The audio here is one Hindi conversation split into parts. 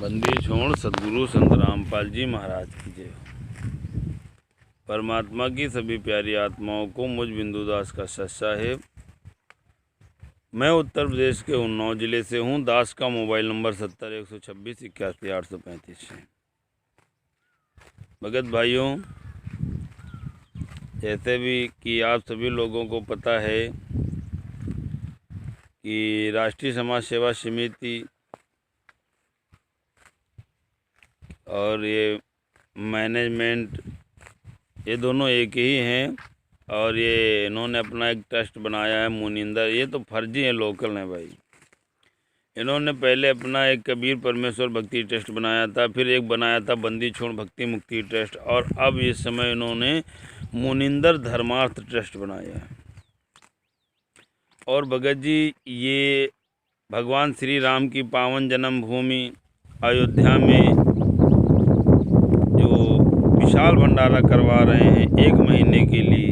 बंदी छोड़ सद्गुरु संत रामपाल जी महाराज की जय। परमात्मा की सभी प्यारी आत्माओं को मुझ बिंदुदास का सत साहेब। मैं उत्तर प्रदेश के उन्नाव जिले से हूँ। दास का मोबाइल नंबर 70 126 81 835 है। भगत भाइयों, जैसे भी कि आप सभी लोगों को पता है कि राष्ट्रीय समाज सेवा समिति और ये मैनेजमेंट ये दोनों एक ही हैं और ये इन्होंने अपना एक ट्रस्ट बनाया है मुनिंदर। ये तो फर्जी है, लोकल है भाई। इन्होंने पहले अपना एक कबीर परमेश्वर भक्ति ट्रस्ट बनाया था, फिर एक बनाया था बंदी छोड़ भक्ति मुक्ति ट्रस्ट, और अब इस समय इन्होंने मुनिंदर धर्मार्थ ट्रस्ट बनाया है। और भगत जी, ये भगवान श्री राम की पावन जन्मभूमि अयोध्या में विशाल भंडारा करवा रहे हैं 1 महीने के लिए।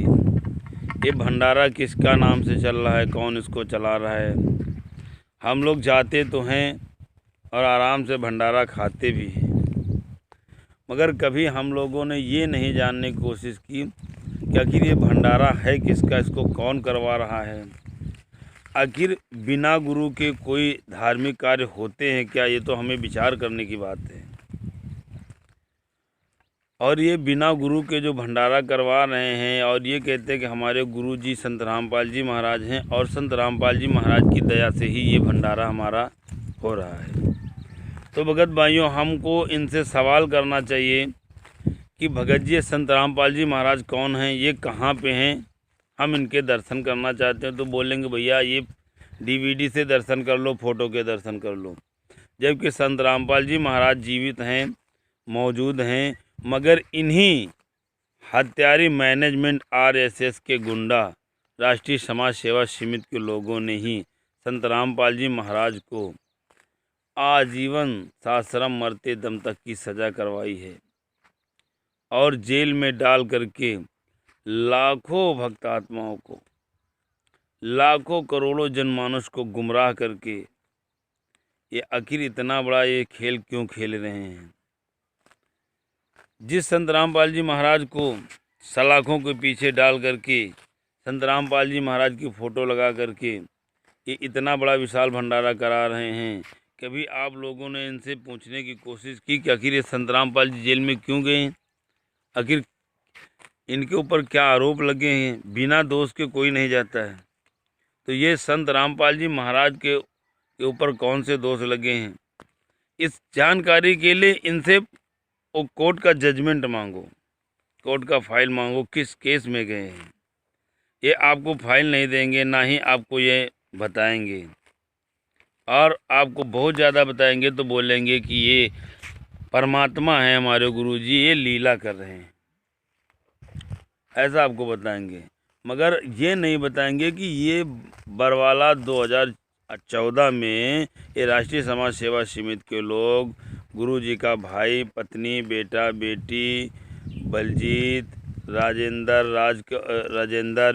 ये भंडारा किसका नाम से चल रहा है, कौन इसको चला रहा है? हम लोग जाते तो हैं और आराम से भंडारा खाते भी हैं, मगर कभी हम लोगों ने ये नहीं जानने की कोशिश की कि आखिर ये भंडारा है किसका, इसको कौन करवा रहा है। आखिर बिना गुरु के कोई धार्मिक कार्य होते हैं क्या? ये तो हमें विचार करने की बात है। और ये बिना गुरु के जो भंडारा करवा रहे हैं और ये कहते हैं कि हमारे गुरु जी संत रामपाल जी महाराज हैं और संत रामपाल जी महाराज की दया से ही ये भंडारा हमारा हो रहा है। तो भगत भाइयों, हमको इनसे सवाल करना चाहिए कि भगत जी संत रामपाल जी महाराज कौन हैं, ये कहाँ पे हैं, हम इनके दर्शन करना चाहते हैं। तो बोलेंगे भैया ये DVD से दर्शन कर लो, फ़ोटो के दर्शन कर लो। जबकि संत रामपाल जी महाराज जीवित हैं, मौजूद हैं, मगर इन्हीं हत्यारी मैनेजमेंट RSS के गुंडा राष्ट्रीय समाज सेवा समिति के लोगों ने ही संत रामपाल जी महाराज को आजीवन साश्रम मरते दम तक की सज़ा करवाई है और जेल में डाल करके लाखों भक्त आत्माओं को, लाखों करोड़ों जनमानस को गुमराह करके ये आखिर इतना बड़ा ये खेल क्यों खेल रहे हैं? जिस संत रामपाल जी महाराज को सलाखों के पीछे डाल करके संत रामपाल जी महाराज की फ़ोटो लगा करके ये इतना बड़ा विशाल भंडारा करा रहे हैं, कभी आप लोगों ने इनसे पूछने की कोशिश की कि आखिर ये संत रामपाल जी जेल में क्यों गए हैं? आखिर इनके ऊपर क्या आरोप लगे हैं? बिना दोष के कोई नहीं जाता है। तो ये संत रामपाल जी महाराज के ऊपर कौन से दोष लगे हैं? इस जानकारी के लिए इनसे वो कोर्ट का जजमेंट मांगो, कोर्ट का फाइल मांगो, किस केस में गए हैं। ये आपको फाइल नहीं देंगे, ना ही आपको ये बताएंगे, और आपको बहुत ज़्यादा बताएंगे तो बोलेंगे कि ये परमात्मा है हमारे गुरुजी, ये लीला कर रहे हैं, ऐसा आपको बताएंगे। मगर ये नहीं बताएंगे कि ये बरवाला 2014 में ये राष्ट्रीय समाज सेवा समिति के लोग गुरु जी का भाई, पत्नी, बेटा, बेटी, बलजीत, राजेंद्र,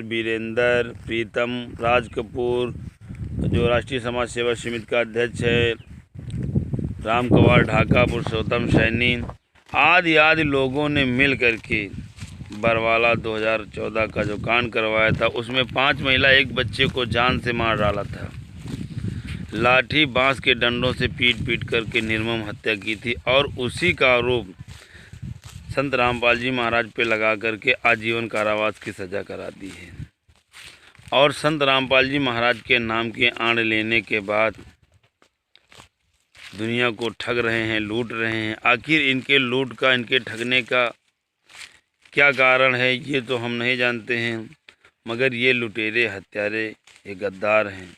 वीरेंद्र, प्रीतम, राज कपूर, जो राष्ट्रीय समाज सेवा समिति का अध्यक्ष है, राम कंवर ढाका, पुरुषोत्तम सैनी आदि आदि लोगों ने मिल करके बरवाला 2014 का जो कांड करवाया था, उसमें 5 महिला 1 बच्चे को जान से मार डाला था। लाठी बांस के डंडों से पीट करके निर्मम हत्या की थी, और उसी का आरोप संत रामपाल जी महाराज पे लगा करके आजीवन कारावास की सज़ा करा दी है। और संत रामपाल जी महाराज के नाम के आड़ लेने के बाद दुनिया को ठग रहे हैं, लूट रहे हैं। आखिर इनके लूट का, इनके ठगने का क्या कारण है, ये तो हम नहीं जानते हैं, मगर ये लुटेरे, हत्यारे, ये गद्दार हैं।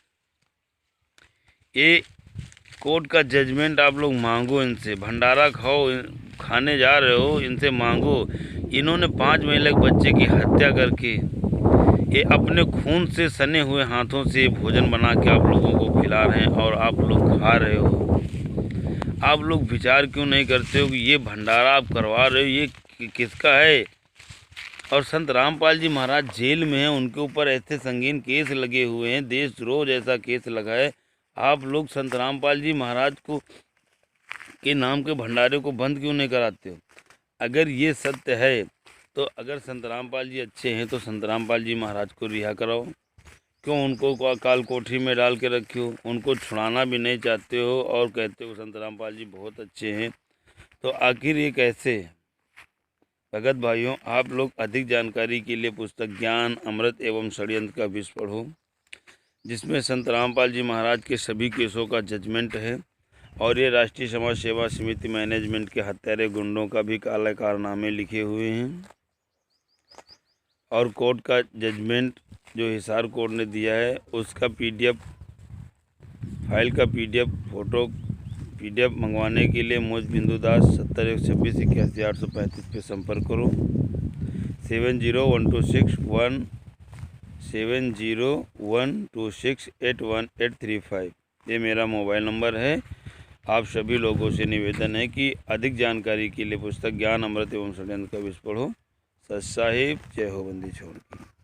ये कोर्ट का जजमेंट आप लोग मांगो इनसे। भंडारा खाने जा रहे हो, इनसे मांगो। इन्होंने 5 महिला के बच्चे की हत्या करके ये अपने खून से सने हुए हाथों से भोजन बना के आप लोगों को खिला रहे हैं और आप लोग खा रहे हो। आप लोग विचार क्यों नहीं करते हो कि ये भंडारा आप करवा रहे हो ये किसका है? और संत रामपाल जी महाराज जेल में हैं, उनके ऊपर ऐसे संगीन केस लगे हुए हैं, देशद्रोह जैसा केस लगा है। आप लोग संत रामपाल जी महाराज को के नाम के भंडारे को बंद क्यों नहीं कराते हो? अगर ये सत्य है तो अगर संत रामपाल जी अच्छे हैं तो संत रामपाल जी महाराज को रिहा कराओ। क्यों उनको काल कोठरी में डाल के रखे हो? उनको छुड़ाना भी नहीं चाहते हो और कहते हो संत रामपाल जी बहुत अच्छे हैं। तो आखिर ये कैसे? भगत भाइयों, आप लोग अधिक जानकारी के लिए पुस्तक ज्ञान अमृत एवं षड्यंत्र का विष पढ़ो, जिसमें संत रामपाल जी महाराज के सभी केसों का जजमेंट है और ये राष्ट्रीय समाज सेवा समिति मैनेजमेंट के हत्यारे गुंडों का भी काले कारनामे लिखे हुए हैं। और कोर्ट का जजमेंट जो हिसार कोर्ट ने दिया है उसका PDF फाइल का PDF मंगवाने के लिए मुझ बिंदु दास 7016218835 पे संपर्क करो। 7012681835 ये मेरा मोबाइल नंबर है। आप सभी लोगों से निवेदन है कि अधिक जानकारी के लिए पुस्तक ज्ञान अमृत एवं षड्यंत्र का विष पढ़ो। सत साहिब, जय हो बंदी छोड़ की।